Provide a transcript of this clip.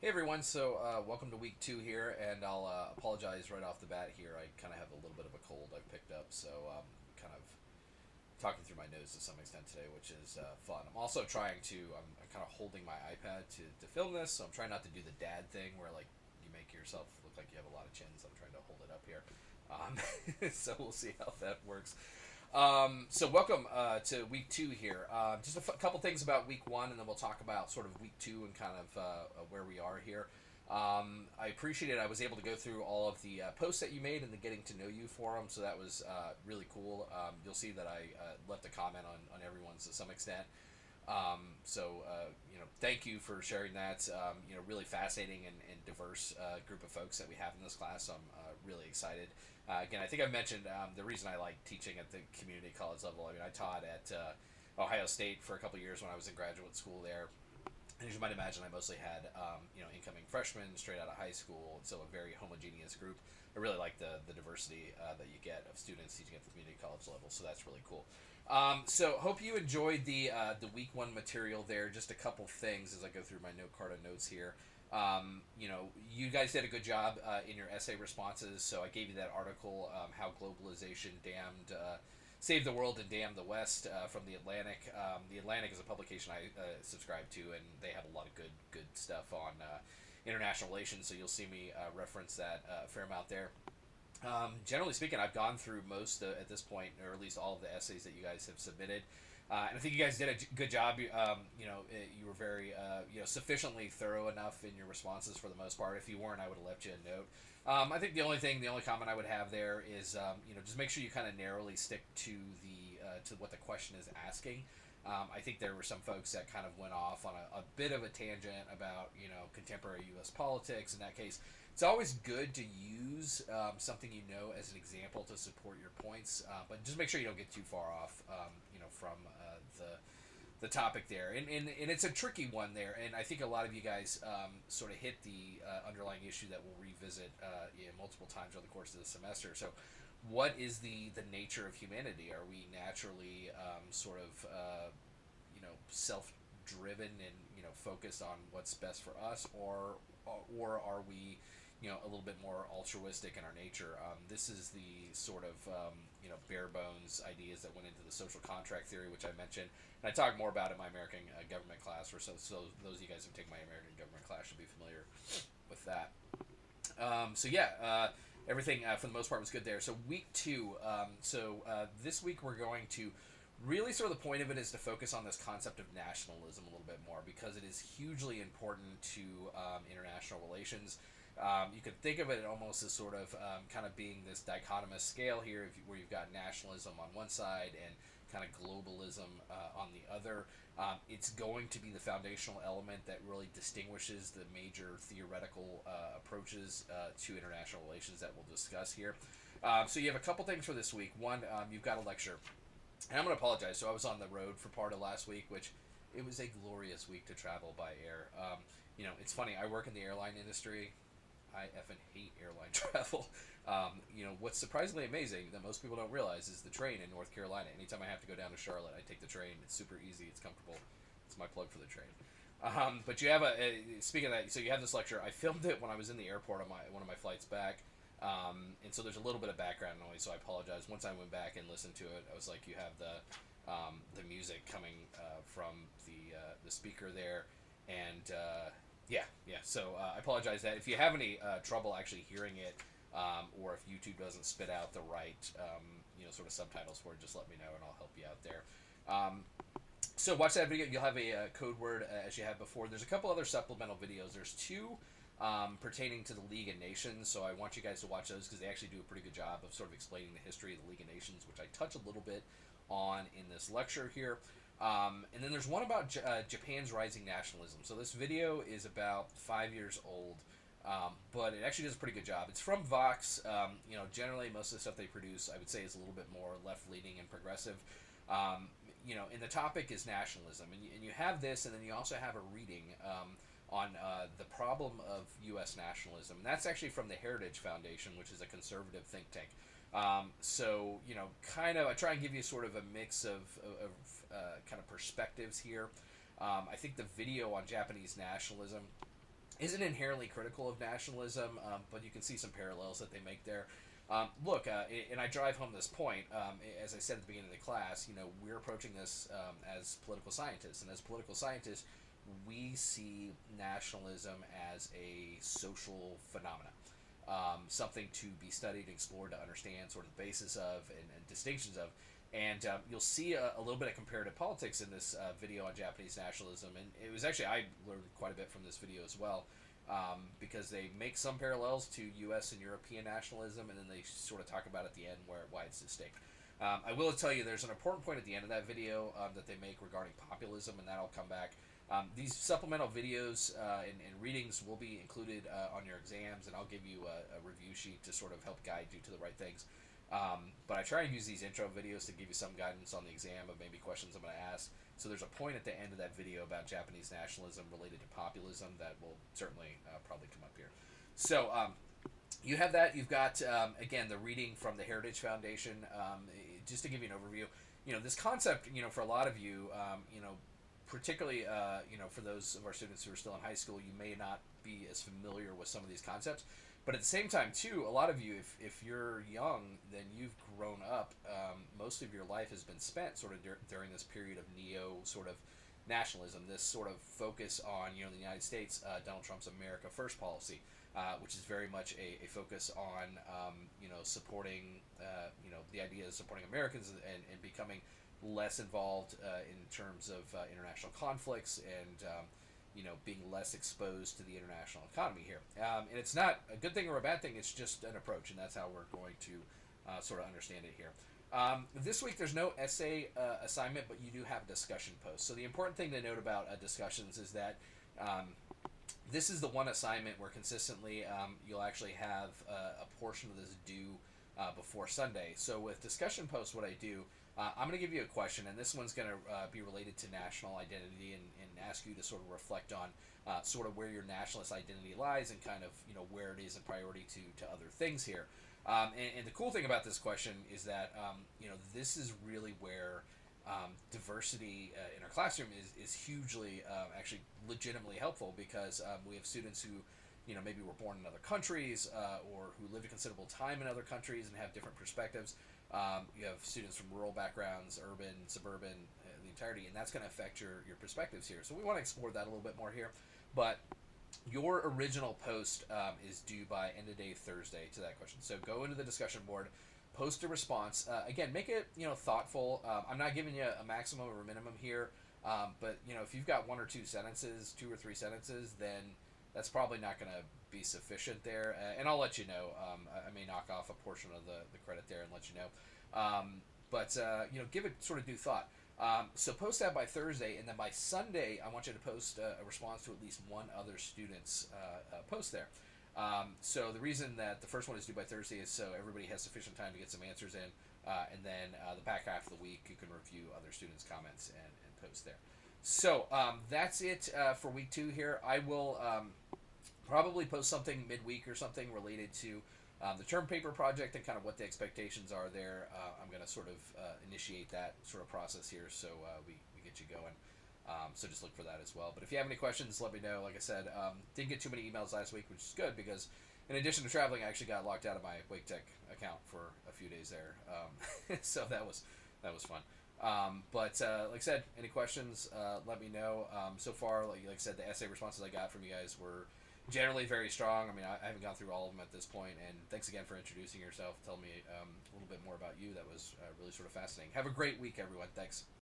Hey everyone, so welcome to week 2 here, and I'll apologize right off the bat here. I kind of have a little bit of a cold I've picked up, so kind of talking through my nose to some extent today, which is fun. I'm also I'm kind of holding my iPad to film this, so I'm trying not to do the dad thing where like you make yourself look like you have a lot of chins. I'm trying to hold it up here. Um, so we'll see how that works. So welcome to week 2 here. Just couple things about week 1, and then we'll talk about sort of week 2 and kind of where we are here. I appreciate it. I was able to go through all of the posts that you made in the Getting to Know You forum, so that was really cool. You'll see that I left a comment on everyone's to some extent. Thank you for sharing that. Really fascinating and diverse group of folks that we have in this class. So I'm really excited. Again, I think I mentioned the reason I like teaching at the community college level. I mean, I taught at Ohio State for a couple of years when I was in graduate school there. And as you might imagine, I mostly had incoming freshmen straight out of high school, so a very homogeneous group. I really like the diversity that you get of students teaching at the community college level, so that's really cool. So hope you enjoyed the week 1 material there. Just a couple things as I go through my note card of notes here. You guys did a good job in your essay responses. So I gave you that article, How Globalization Damned Save the World and Damn the West from the Atlantic. The Atlantic is a publication I subscribe to, and they have a lot of good stuff on international relations. So you'll see me reference that a fair amount there. Generally speaking, I've gone through most at this point, or at least all of the essays that you guys have submitted, and I think you guys did a good job. You were very sufficiently thorough enough in your responses for the most part. If you weren't, I would have left you a note. I think the only comment I would have there is just make sure you kind of narrowly stick to to what the question is asking. I think there were some folks that kind of went off on a bit of a tangent about contemporary U.S. politics. In that case, it's always good to use something as an example to support your points, but just make sure you don't get too far off from the topic there. And it's a tricky one there, and I think a lot of you guys sort of hit the underlying issue that we'll revisit multiple times over the course of the semester. So what is the nature of humanity? Are we naturally self-driven and focused on what's best for us, or are we a little bit more altruistic in our nature? This is the sort of bare bones ideas that went into the social contract theory, which I mentioned, and I talk more about in my American government class. So those of you guys who take my American government class should be familiar with that. Everything for the most part was good there. So week 2. This week we're going to really sort of the point of it is to focus on this concept of nationalism a little bit more, because it is hugely important to international relations. You could think of it almost as sort of kind of being this dichotomous scale here, where you've got nationalism on one side and kind of globalism on the other. It's going to be the foundational element that really distinguishes the major theoretical approaches to international relations that we'll discuss here. So you have a couple things for this week. One, you've got a lecture. And I'm going to apologize. So I was on the road for part of last week, which it was a glorious week to travel by air. It's funny. I work in the airline industry. I effing hate airline travel. What's surprisingly amazing that most people don't realize is the train in North Carolina. Anytime I have to go down to Charlotte, I take the train. It's super easy. It's comfortable. It's my plug for the train. But you have speaking of that, so you have this lecture. I filmed it when I was in the airport on one of my flights back. And so there's a little bit of background noise, so I apologize. Once I went back and listened to it, I was like, you have the music coming from the speaker there, and yeah. So I apologize that if you have any trouble actually hearing it, or if YouTube doesn't spit out the right sort of subtitles for it, just let me know and I'll help you out there. So watch that video. You'll have a code word as you had before. There's a couple other supplemental videos. There's 2 pertaining to the League of Nations, so I want you guys to watch those because they actually do a pretty good job of sort of explaining the history of the League of Nations, which I touch a little bit on in this lecture here. And then there's one about Japan's rising nationalism. So this video is about 5 years old, but it actually does a pretty good job. It's from Vox. Generally most of the stuff they produce, I would say, is a little bit more left-leaning and progressive. And the topic is nationalism. And you have this, and then you also have a reading on the problem of U.S. nationalism. And that's actually from the Heritage Foundation, which is a conservative think tank. I try and give you sort of a mix of kind of perspectives here. I think the video on Japanese nationalism isn't inherently critical of nationalism, but you can see some parallels that they make there. Look, and I drive home this point. As I said at the beginning of the class, we're approaching this as political scientists, and as political scientists, we see nationalism as a social phenomenon, something to be studied, explored, to understand sort of the basis of and distinctions of. And you'll see a little bit of comparative politics in this video on Japanese nationalism. And it was actually, I learned quite a bit from this video as well, because they make some parallels to U.S. and European nationalism, and then they sort of talk about at the end why it's distinct. I will tell you there's an important point at the end of that video that they make regarding populism, and that'll come back. These supplemental videos and readings will be included on your exams, and I'll give you a review sheet to sort of help guide you to the right things. But I try and use these intro videos to give you some guidance on the exam of maybe questions I'm going to ask. So there's a point at the end of that video about Japanese nationalism related to populism that will certainly probably come up here. So you have that. You've got, again, the reading from the Heritage Foundation. Just to give you an overview, this concept, for a lot of you, particularly, for those of our students who are still in high school, you may not be as familiar with some of these concepts. But at the same time, too, a lot of you, if you're young, then you've grown up. Most of your life has been spent sort of during this period of neo sort of nationalism, this sort of focus on, the United States, Donald Trump's America First policy, which is very much a focus on, supporting, the idea of supporting Americans and becoming less involved in terms of international conflicts and being less exposed to the international economy here. And it's not a good thing or a bad thing, it's just an approach, and that's how we're going to sort of understand it here. This week there's no essay assignment, but you do have a discussion post. So the important thing to note about discussions is that this is the one assignment where consistently you'll actually have a portion of this due before Sunday. So with discussion posts, what I do, I'm going to give you a question, and this one's going to be related to national identity and ask you to sort of reflect on sort of where your nationalist identity lies and kind of, where it is in priority to other things here. And the cool thing about this question is that, this is really where diversity in our classroom is hugely, actually legitimately helpful, because we have students who, maybe were born in other countries or who lived a considerable time in other countries and have different perspectives. You have students from rural backgrounds, urban, suburban, the entirety, and that's going to affect your perspectives here. So we want to explore that a little bit more here. But your original post is due by end of day Thursday to that question. So go into the discussion board, post a response. Again, make it thoughtful. I'm not giving you a maximum or a minimum here, but if you've got 1 or 2 sentences, 2 or 3 sentences, then that's probably not going to be sufficient there. And I'll let you know. I may knock off a portion of the credit there and let you know. But give it sort of due thought. So post that by Thursday, and then by Sunday, I want you to post a response to at least one other student's post there. So the reason that the first one is due by Thursday is so everybody has sufficient time to get some answers in, and then the back half of the week you can review other students' comments and post there. So that's it for week 2 here. I will probably post something midweek or something related to the term paper project and kind of what the expectations are there. I'm going to sort of initiate that sort of process here, so we get you going. So just look for that as well. But if you have any questions, let me know. Like I said, didn't get too many emails last week, which is good, because in addition to traveling, I actually got locked out of my Wake Tech account for a few days there. So that was fun. But like I said, any questions, let me know. So far, like I said, the essay responses I got from you guys were generally very strong. I mean, I haven't gone through all of them at this point, and thanks again for introducing yourself, telling me a little bit more about you. That was really sort of fascinating. Have a great week, everyone. Thanks.